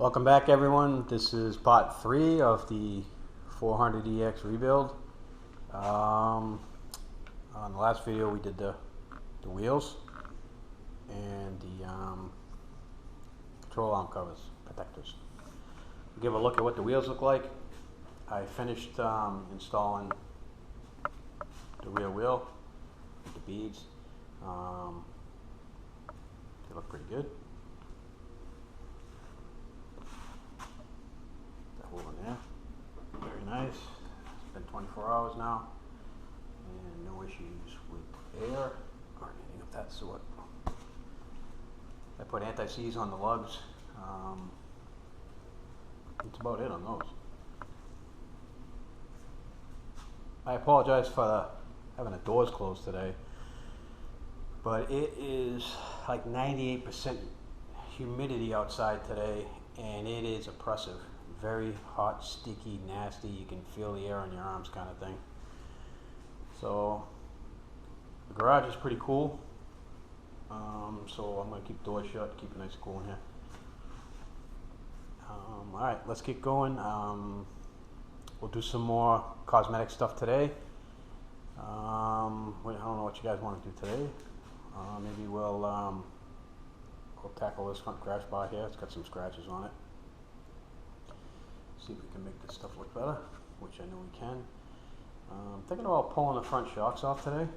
Welcome back, everyone. This is part 3 of the 400EX rebuild. On the last video we did the wheels and the control arm covers, protectors. We'll give a look at what the wheels look like. I finished installing the rear wheel with the beads. They look pretty good. In there. Very nice. It's been 24 hours now and no issues with air or anything of that sort. I put anti-seize on the lugs. That's about it on those. I apologize for having the doors closed today, but it is like 98% humidity outside today and it is oppressive. Very hot, sticky, nasty. You can feel the air on your arms, kind of thing. So the garage is pretty cool. So I'm going to keep the doors shut, keep it nice and cool in here. All right, let's get going. We'll do some more cosmetic stuff today. I don't know what you guys want to do today. Maybe we'll tackle this front crash bar here. It's got some scratches on it. See if we can make this stuff look better, which I know we can. I'm thinking about pulling the front shocks off today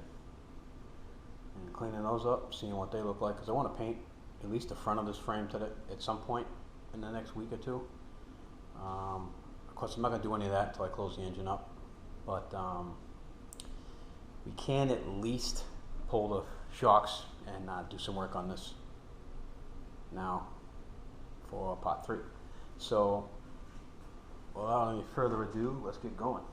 and cleaning those up, seeing what they look like, because I want to paint at least the front of this frame today at some point in the next week or two. Of course, I'm not going to do any of that until I close the engine up, but we can at least pull the shocks and do some work on this now for part 3. So without any further ado, let's get going.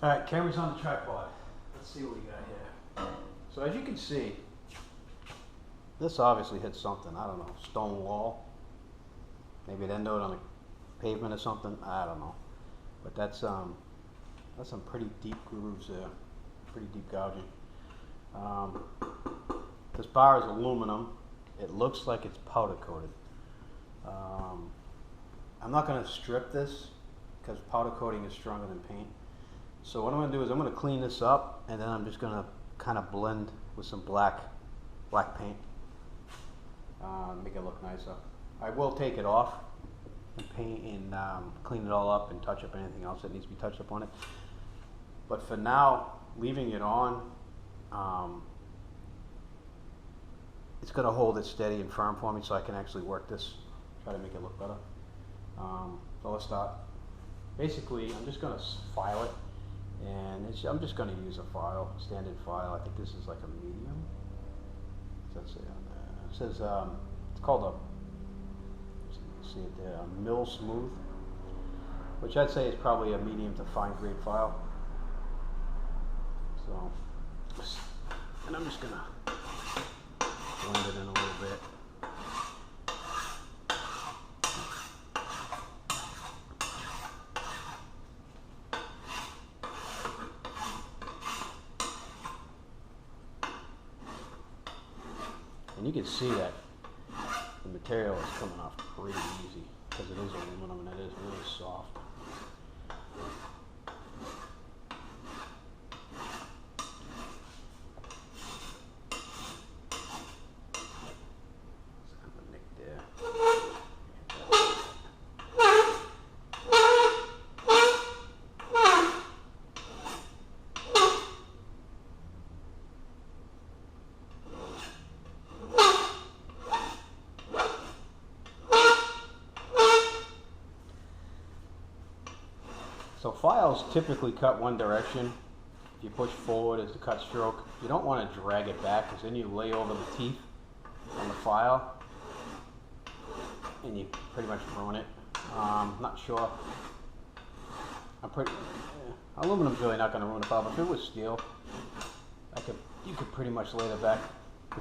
Alright, camera's on the tripod. Let's see what we got here. So as you can see, this obviously hit something. I don't know, stone wall. Maybe it ended on the pavement or something. I don't know. But that's some pretty deep grooves there. Pretty deep gouging. This bar is aluminum. It looks like it's powder coated. I'm not going to strip this because powder coating is stronger than paint. So what I'm going to do is I'm going to clean this up and then I'm just going to kind of blend with some black paint. Make it look nicer. I will take it off and paint and clean it all up and touch up anything else that needs to be touched up on it. But for now, leaving it on, it's going to hold it steady and firm for me so I can actually work this, try to make it look better. So let's start. Basically, I'm just going to file it, and I'm just going to use a file, standard file. I think this is like a medium. What does that say on there? It says it's called a, see it there, a mill smooth, which I'd say is probably a medium to fine grade file. So, and I'm just going to blend it in a little bit. And you can see that the material is coming off pretty easy because it is aluminum and it is really soft. There's kind of a nick there. So files typically cut one direction. If you push forward as the cut stroke, you don't want to drag it back because then you lay over the teeth on the file and you pretty much ruin it. Not sure. Aluminum's really not going to ruin the file, but if it was steel, you could pretty much lay the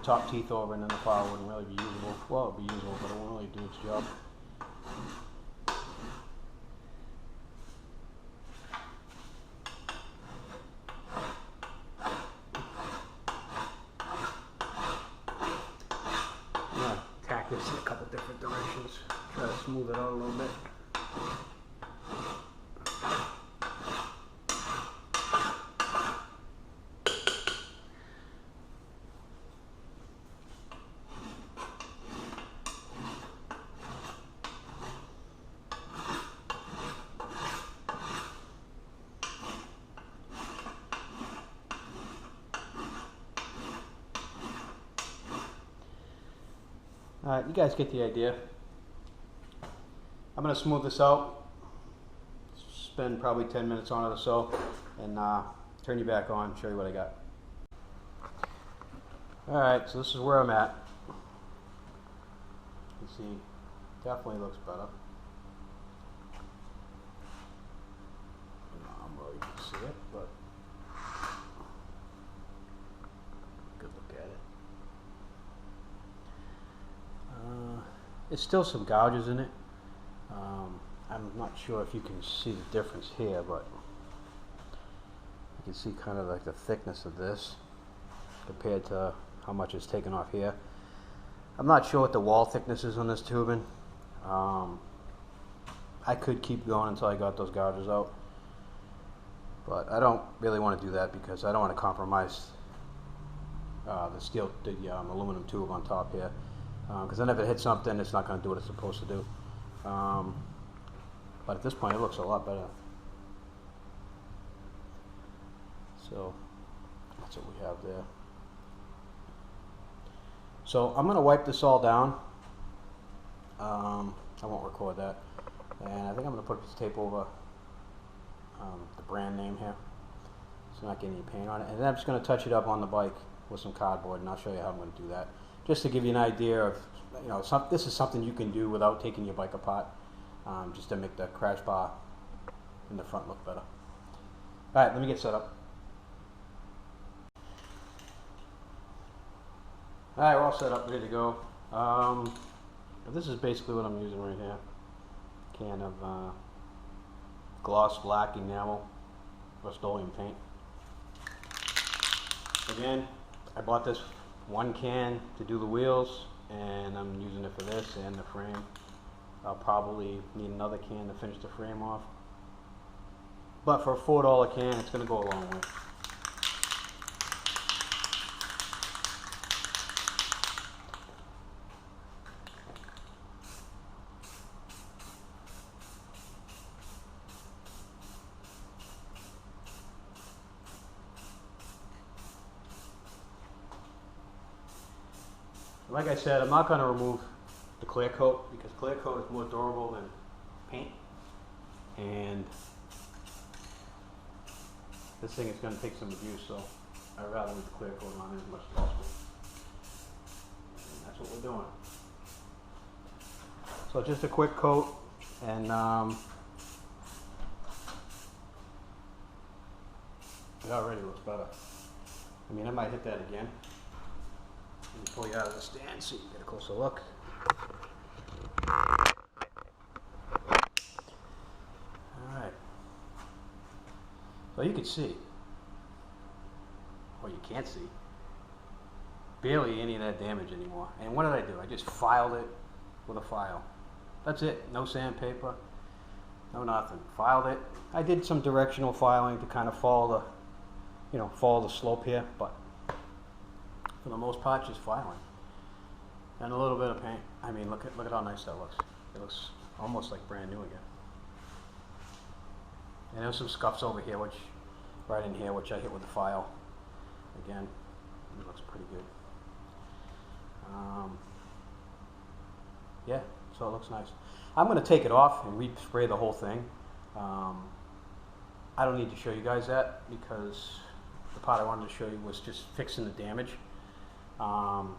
top teeth over and then the file wouldn't really be usable. Well, it would be usable, but it won't really do its job. this in a couple different directions. Try to smooth it out a little bit. Alright, you guys get the idea. I'm going to smooth this out, spend probably 10 minutes on it or so, and turn you back on, show you what I got. Alright, so this is where I'm at. You can see, definitely looks better. Not really can see it, but good look at it. There's still some gouges in it. I'm not sure if you can see the difference here, but you can see kind of like the thickness of this compared to how much is taken off here. I'm not sure what the wall thickness is on this tubing. I could keep going until I got those gouges out, but I don't really want to do that because I don't want to compromise the aluminum tube on top here. Because then if it hits something, it's not going to do what it's supposed to do. But at this point, it looks a lot better. So that's what we have there. So I'm going to wipe this all down. I won't record that. And I think I'm going to put a piece of tape over the brand name here, so not getting any paint on it. And then I'm just going to touch it up on the bike with some cardboard, and I'll show you how I'm going to do that. Just to give you an idea of, you know, this is something you can do without taking your bike apart, just to make the crash bar in the front look better. Alright, let me get set up. Alright, we're all set up, ready to go. This is basically what I'm using right here. Can of gloss black enamel Rust-Oleum paint. Again, I bought this one can to do the wheels, and I'm using it for this and the frame. I'll probably need another can to finish the frame off, but for a $4 can, it's going to go a long way. Like I said, I'm not going to remove the clear coat because clear coat is more durable than paint, and this thing is going to take some abuse, so I'd rather leave the clear coat on as much as possible. And that's what we're doing. So just a quick coat, and it already looks better. I mean, I might hit that again. Let me pull you out of the stand so you can get a closer look. Alright. So you can see, or you can't see, barely any of that damage anymore. And what did I do? I just filed it with a file. That's it. No sandpaper, no nothing. Filed it. I did some directional filing to kind of follow the slope here, but for the most part, just filing and a little bit of paint. I mean, look at how nice that looks. It looks almost like brand new again. And there's some scuffs over here, right in here, which I hit with the file. Again, it looks pretty good. Yeah, so it looks nice. I'm going to take it off and respray the whole thing. I don't need to show you guys that because the part I wanted to show you was just fixing the damage. I'm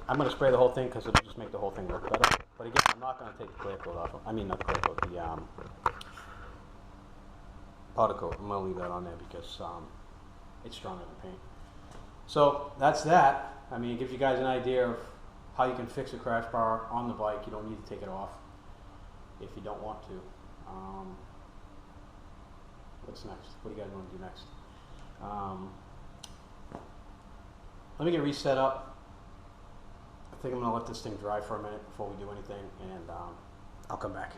going to spray the whole thing because it'll just make the whole thing look better. But again, I'm not going to take the clear coat off. I mean, not the clear coat, the powder coat. I'm going to leave that on there because it's stronger than paint. So that's that. I mean, it gives you guys an idea of how you can fix a crash bar on the bike. You don't need to take it off if you don't want to. What's next? What do you guys want to do next? Let me get reset up. I think I'm gonna let this thing dry for a minute before we do anything, and I'll come back.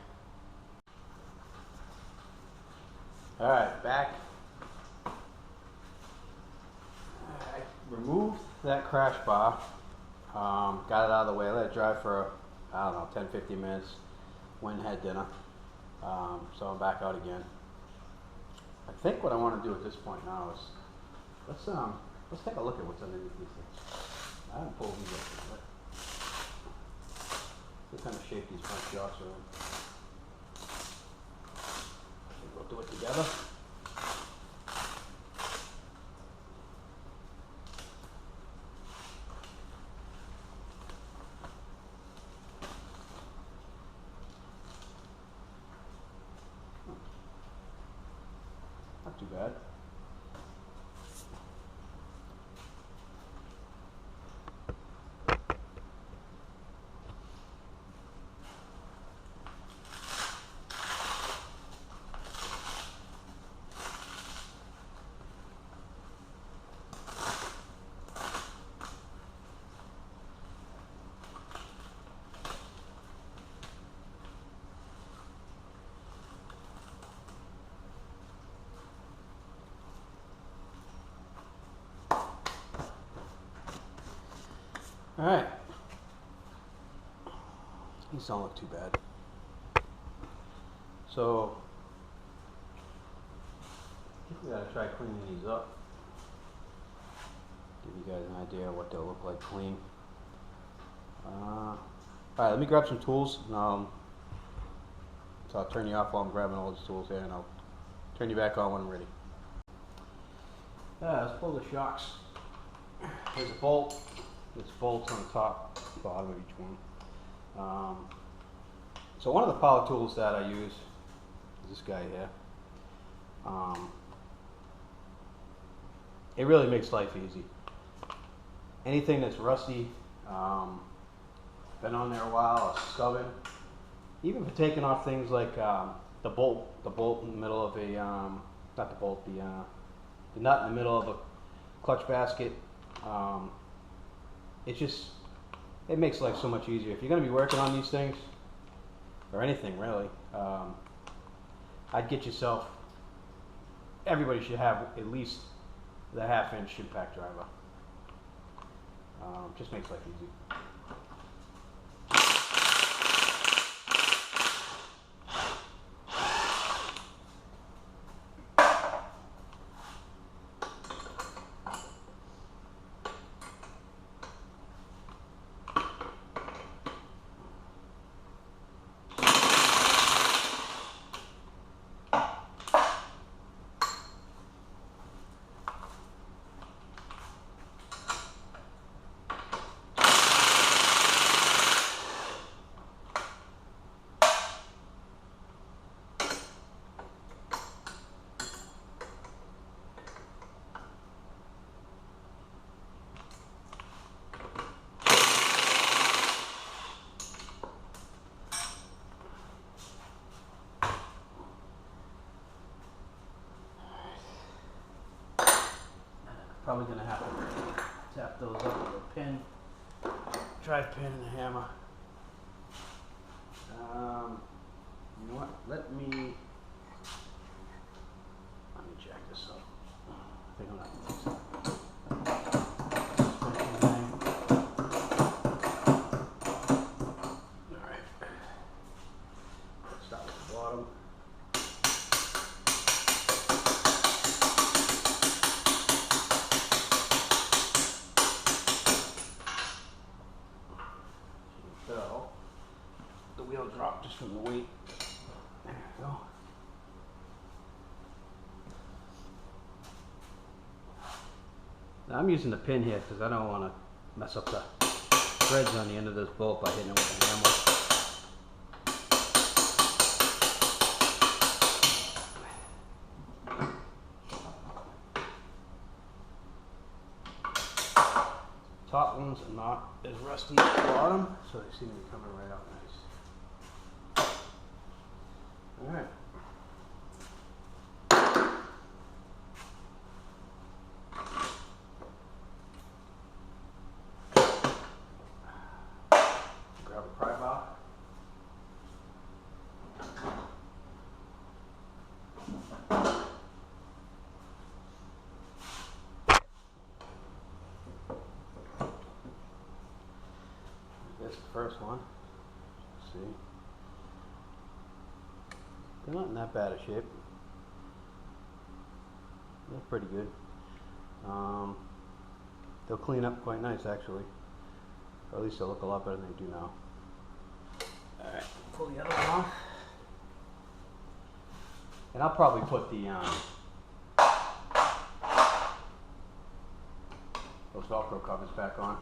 All right, back. I removed that crash bar, got it out of the way, let it dry for, I don't know, 10-15 minutes, went and had dinner, so I'm back out again. I think what I want to do at this point now is, let's take a look at what's underneath these things. I haven't pulled these up yet. What kind of shape these front shocks are in. I think we'll do it together. Not too bad. All right, these don't look too bad. So, I think we gotta try cleaning these up. Give you guys an idea of what they'll look like clean. All right, let me grab some tools. So I'll turn you off while I'm grabbing all these tools here, and I'll turn you back on when I'm ready. Let's pull the shocks. There's a bolt. There's bolts on the top, bottom of each one. So one of the power tools that I use is this guy here. It really makes life easy. Anything that's rusty, been on there a while, or scubbing, even for taking off things like the bolt in the middle of a, not the bolt, the nut in the middle of a clutch basket. It makes life so much easier. If you're going to be working on these things, or anything really, I'd get yourself, everybody should have at least the 1/2-inch impact driver. Just makes life easy. Probably going to have to tap those up with a pin, drive pin and a hammer. You know what? Let me jack this up. I think I'm not going to fix it. Alright. Let's start with the bottom. The wheel dropped just from the weight. There we go. Now I'm using the pin here because I don't want to mess up the threads on the end of this bolt by hitting it with a hammer. Top ones are not as rusty as the bottom, so they seem to be coming right out nice. Alright. This is the first one. Let's see. They're not in that bad a shape. They're pretty good. They'll clean up quite nice actually. Or at least they'll look a lot better than they do now. Alright, pull the other one off. And I'll probably put the those Velcro covers back on.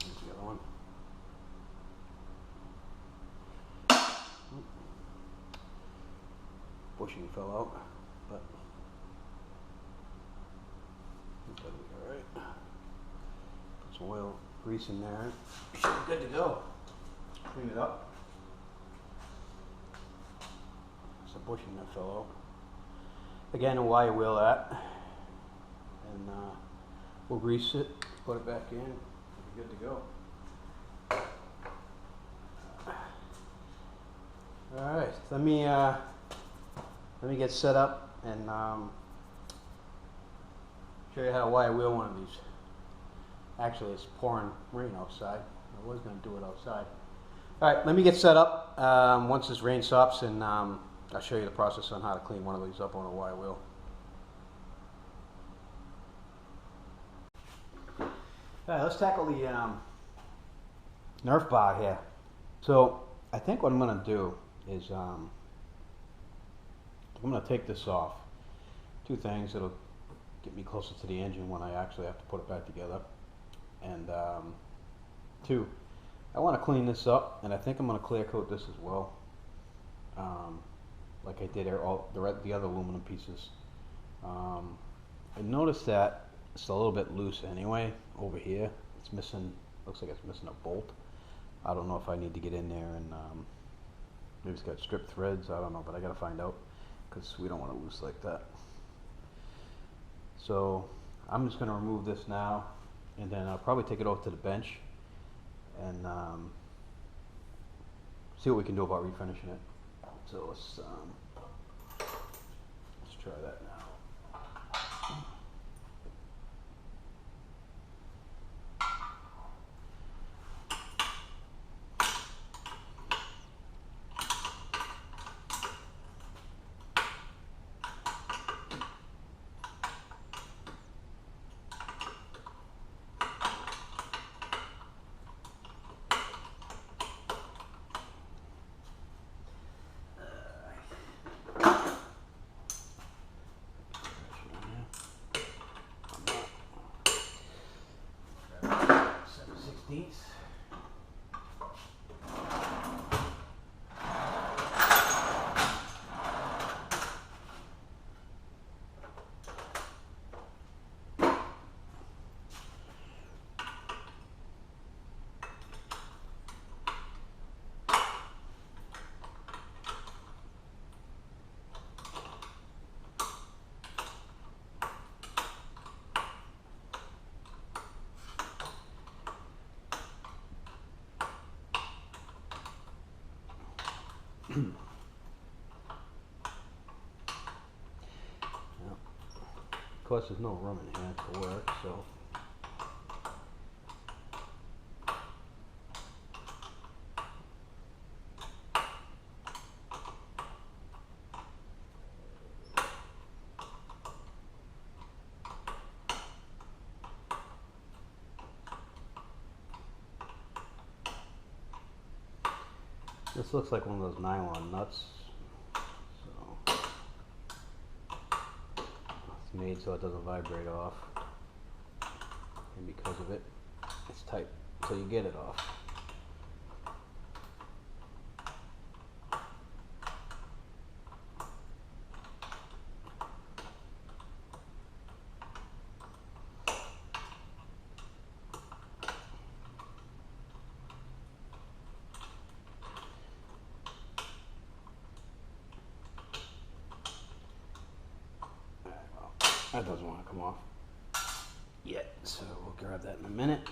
Here's the other one. Bushing fell out, but that'll be alright. Put some oil, grease in there. You should be good to go. Clean it up. It's a bushing that fell out. Again, a wire wheel that. And we'll grease it, put it back in, we'll be good to go. Alright, let me get set up and show you how to wire wheel one of these. Actually, it's pouring rain outside. I was going to do it outside. Alright, let me get set up once this rain stops, and I'll show you the process on how to clean one of these up on a wire wheel. Alright, let's tackle the Nerf bar here. So I think what I'm going to do is I'm going to take this off. Two things that'll get me closer to the engine when I actually have to put it back together. And two, I want to clean this up, and I think I'm going to clear coat this as well, like I did all the other aluminum pieces. I noticed that it's a little bit loose anyway over here. It's missing, looks like it's missing a bolt. I don't know if I need to get in there and maybe it's got stripped threads. I don't know, but I gotta find out because we don't want it loose like that. So I'm just gonna remove this now, and then I'll probably take it over to the bench and see what we can do about refinishing it. So let's try that now. Of course, there's no room in here to work, so this looks like one of those nylon nuts. So it's made so it doesn't vibrate off, and because of it, it's tight so you get it off. That doesn't want to come off yet, so we'll grab that in a minute.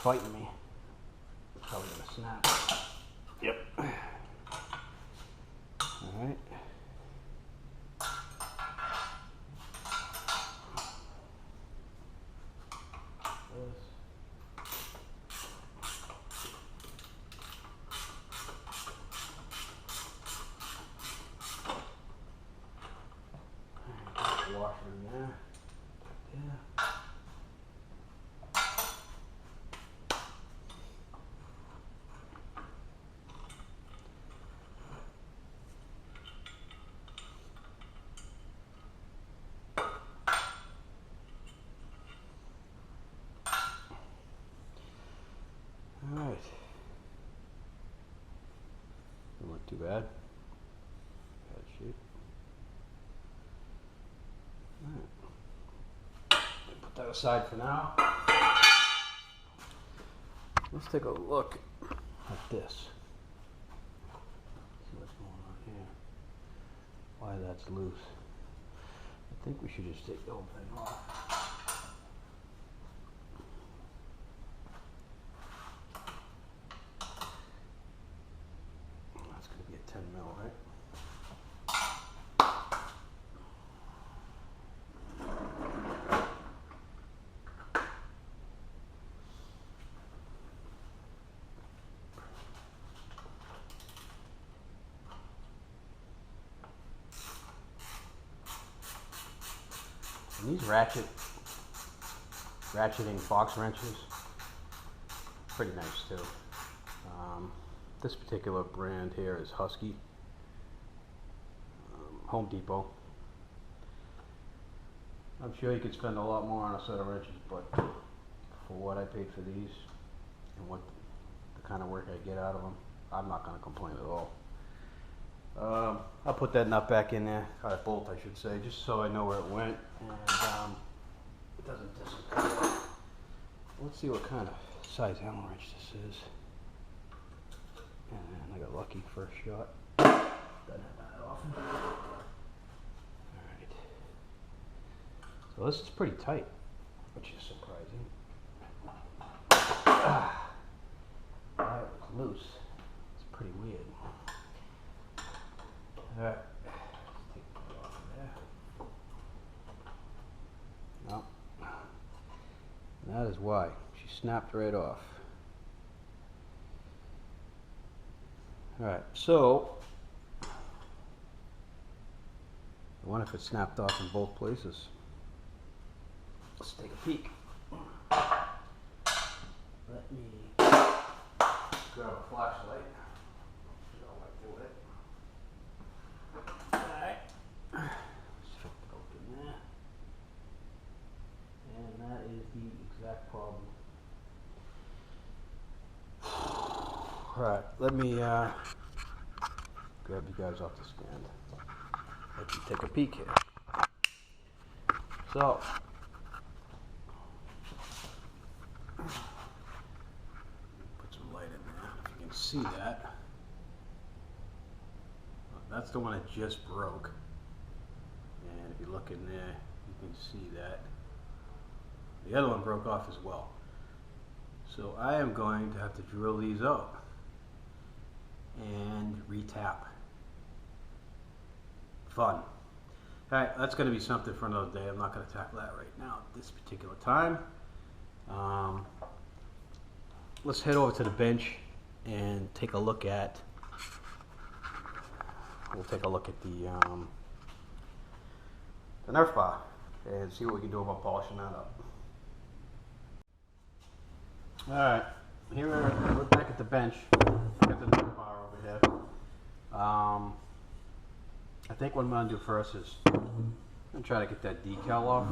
fighting me. It's probably gonna snap. Yep. Alright. Washer in there. Yeah. All right. Don't look too bad. Bad shape. All right. Put that aside for now. Let's take a look at this. See what's going on here. Why that's loose. I think we should just take the whole thing off. That's going to be a 10 mil, right? And these ratcheting fox wrenches, pretty nice too. This particular brand here is Husky, Home Depot. I'm sure you could spend a lot more on a set of wrenches, but for what I paid for these and what the kind of work I get out of them, I'm not going to complain at all. I'll put that nut back in there, or that bolt I should say, just so I know where it went and it doesn't disappear. Let's see what kind of size Allen wrench this is. And I got lucky first shot. Doesn't happen that often. Alright. So this is pretty tight, which is surprising. That was loose. It's pretty weird. Alright, let's take that off of there. No. And that is why. She snapped right off. Alright, so I wonder if it snapped off in both places. Let's take a peek. Let me grab a flashlight. Alright. Let's fit it open there. And that is the exact problem. Alright, let me grab you guys off the stand. Let you take a peek here. So, put some light in there. If you can see that. That's the one that just broke. And if you look in there, you can see that. The other one broke off as well. So I am going to have to drill these up and retap. Fun. Alright, that's going to be something for another day. I'm not going to tackle that right now at this particular time. Let's head over to the bench and take a look at, we'll take a look at the nerf bar and see what we can do about polishing that up. Alright, here we're back at the bench. Got the nerf bar over here. I think what I'm going to do first is I'm going to try to get that decal off.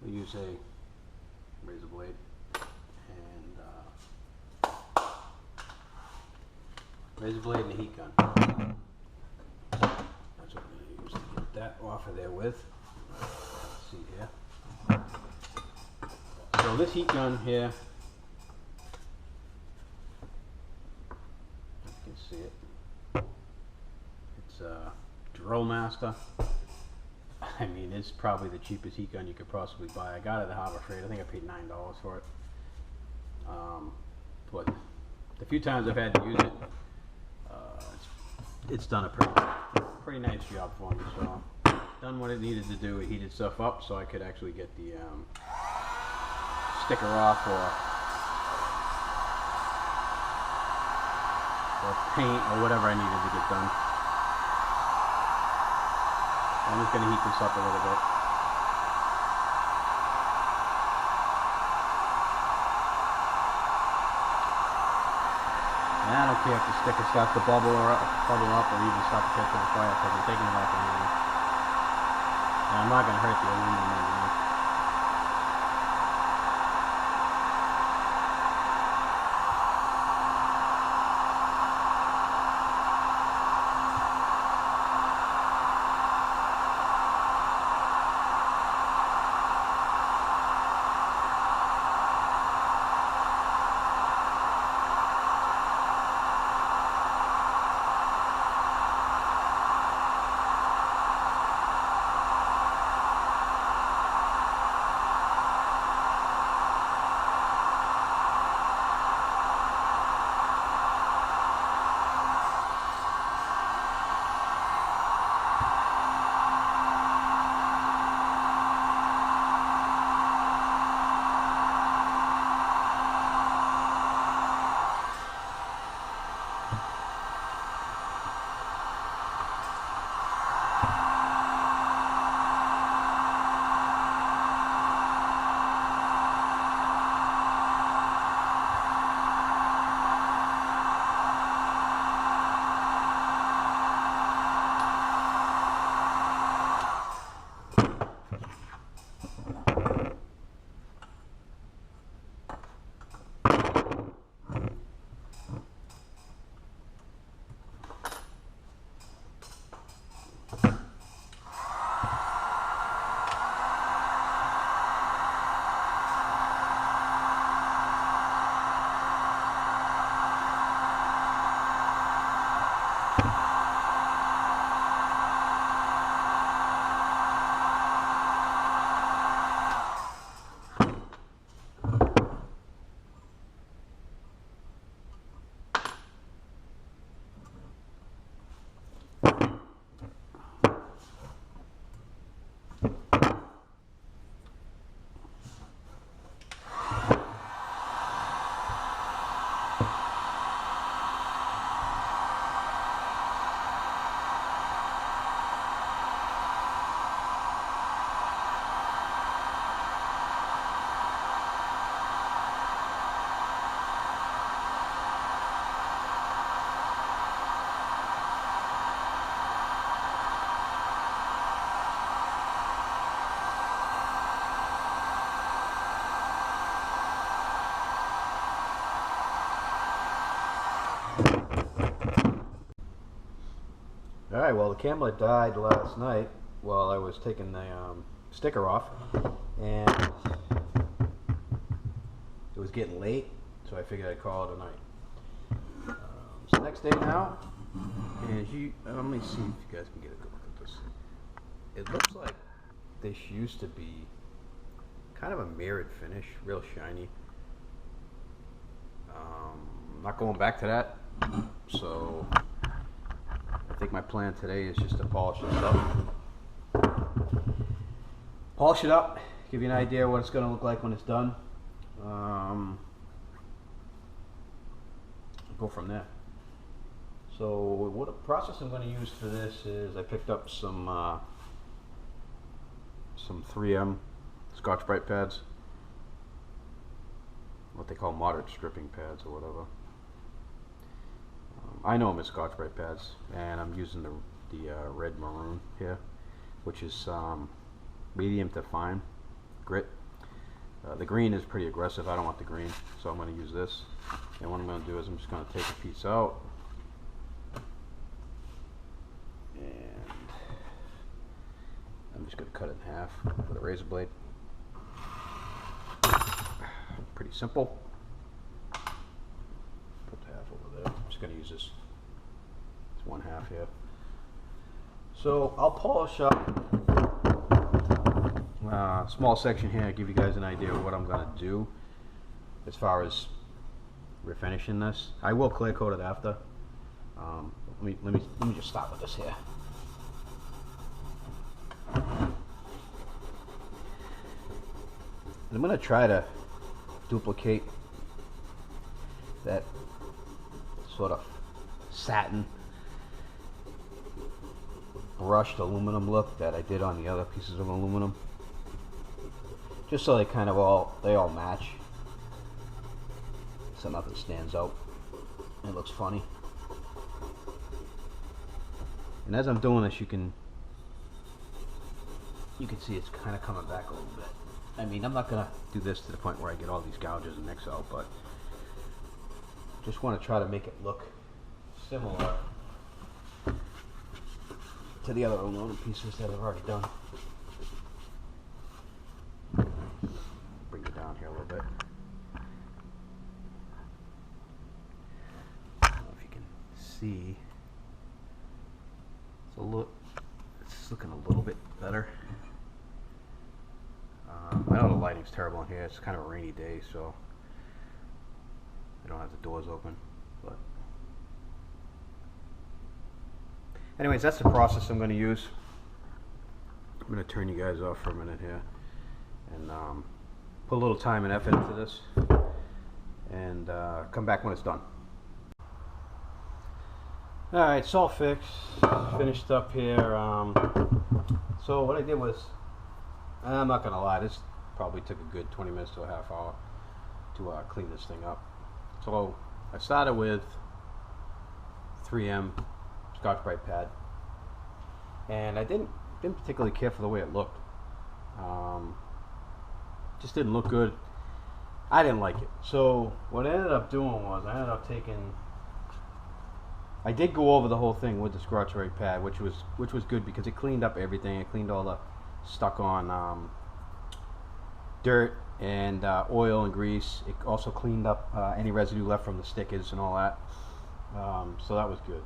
We use a razor blade and razor blade and a heat gun. That's what we're going to use to get that off of there with. Let's see here. So this heat gun here, you can see it. It's a Drill Master. I mean, it's probably the cheapest heat gun you could possibly buy. I got it at the Harbor Freight. I think I paid $9 for it. But the few times I've had to use it, it's done a pretty nice job for me. So done what it needed to do. It heated stuff up so I could actually get the sticker off or paint or whatever I needed to get done. I'm just going to heat this up a little bit. And I don't care if the sticker starts to bubble up or even start to catch on fire because I'm taking it off the hand. And I'm not going to hurt the aluminum underneath. Alright, well the camera died last night while I was taking the sticker off, and it was getting late, so I figured I'd call it a night. It's the next day now, and let me see if you guys can get a good look at this. It looks like this used to be kind of a mirrored finish, real shiny. I'm not going back to that, so I think my plan today is just to polish this up. Polish it up, give you an idea what it's going to look like when it's done. Go from there. So what the process I'm going to use for this is I picked up some 3M Scotch-Brite pads, what they call moderate stripping pads or whatever. I know them as Scotch-Brite pads, and I'm using the red maroon here, which is medium to fine grit. The green is pretty aggressive. I don't want the green, so I'm going to use this. And what I'm going to do is I'm just going to take a piece out, and I'm just going to cut it in half with a razor blade. Pretty simple. Put the half over there. I'm just going to use this. It's one half here. So I'll polish up small section here, give you guys an idea of what I'm gonna do as far as refinishing this. I will clear coat it after. Let me just start with this here. I'm gonna try to duplicate that sort of satin brushed aluminum look that I did on the other pieces of aluminum, just so they kind of all match, so nothing stands out. It looks funny. And as I'm doing this, you can see it's kind of coming back a little bit. I mean, I'm not gonna do this to the point where I get all these gouges and nicks out, but just want to try to make it look similar to the other aluminum pieces that I've already done. Bring it down here a little bit. I don't know if you can see. It's looking a little bit better. I know the lighting's terrible in here. It's kind of a rainy day, so I don't have the doors open. But anyways, that's the process I'm going to use. I'm going to turn you guys off for a minute here and put a little time and effort into this, and come back when it's done. Alright, it's all fixed, finished up here. So what I did was, I'm not going to lie, this probably took a good 20 minutes to a half hour to clean this thing up. So I started with 3M Scotch-Brite pad, and I didn't particularly care for the way it looked. Just didn't look good. I didn't like it. So what I ended up doing was I did go over the whole thing with the Scotch-Brite pad, which was good because it cleaned up everything. It cleaned all the stuck on dirt and oil and grease. It also cleaned up any residue left from the stickers and all that. So that was good.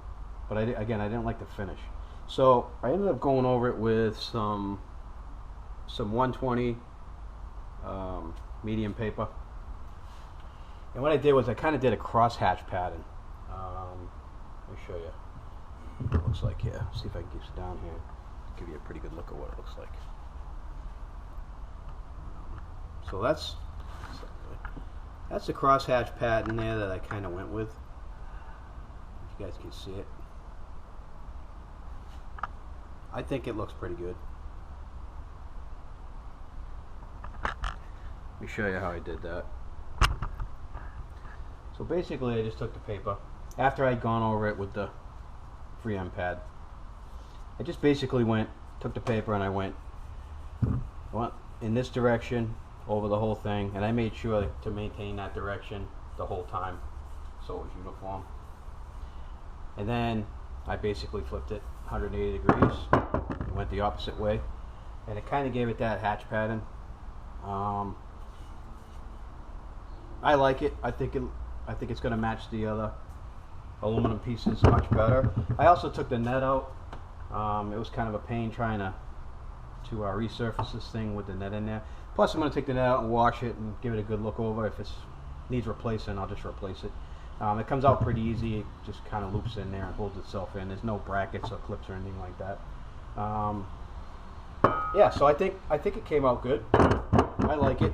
But again, I didn't like the finish. So I ended up going over it with some 120 medium paper. And what I did was I kind of did a crosshatch pattern. Let me show you what it looks like here. See if I can get it down here. Give you a pretty good look at what it looks like. So that's the crosshatch pattern there that I kind of went with. If you guys can see it, I think it looks pretty good. Let me show you how I did that. So basically, I just took the paper after I'd gone over it with the 3M pad. I just basically took the paper and I went in this direction over the whole thing, and I made sure to maintain that direction the whole time so it was uniform. And then I basically flipped it 180 degrees and went the opposite way, and it kind of gave it that hatch pattern. I like it. I think it's going to match the other aluminum pieces much better. I also took the net out. It was kind of a pain trying to resurface this thing with the net in there. Plus, I'm going to take the net out and wash it and give it a good look over. If it needs replacing, I'll just replace it. It comes out pretty easy. It just kind of loops in there and holds itself in. There's no brackets or clips or anything like that. Yeah, so I think it came out good. I like it.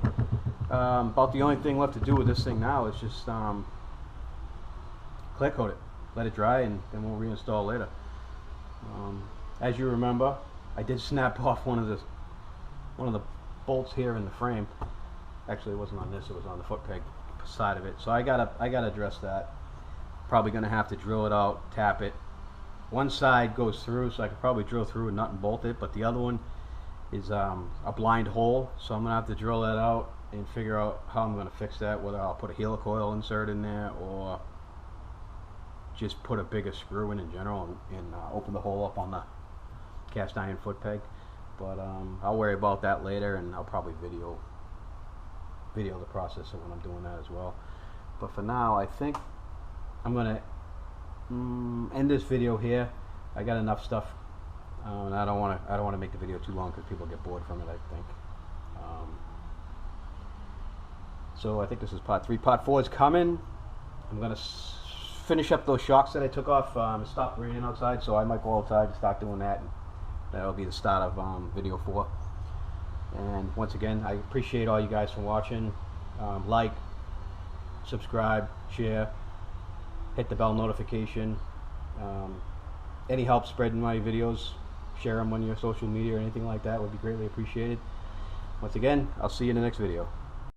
About the only thing left to do with this thing now is just clear coat it, let it dry, and then we'll reinstall later. As you remember, I did snap off one of the bolts here in the frame. Actually, it wasn't on this; it was on the foot peg side of it. So I gotta address that. Probably gonna have to drill it out, tap it. One side goes through, so I could probably drill through and nut and bolt it, but the other one is a blind hole, so I'm gonna have to drill that out and figure out how I'm gonna fix that. Whether I'll put a helicoil insert in there or just put a bigger screw in general and open the hole up on the cast iron foot peg. But I'll worry about that later, and I'll probably video the process of when I'm doing that as well. But for now, I think I'm gonna end this video here. I got enough stuff, and I don't want to make the video too long because people get bored from it, I think. So I think this is part 3. Part 4 is coming. I'm gonna finish up those shocks that I took off. It stopped raining outside, so I might go outside and start doing that. And that'll be the start of video 4. And once again, I appreciate all you guys for watching. Like, subscribe, share, hit the bell notification. Any help spreading my videos, share them on your social media or anything like that would be greatly appreciated. Once again, I'll see you in the next video.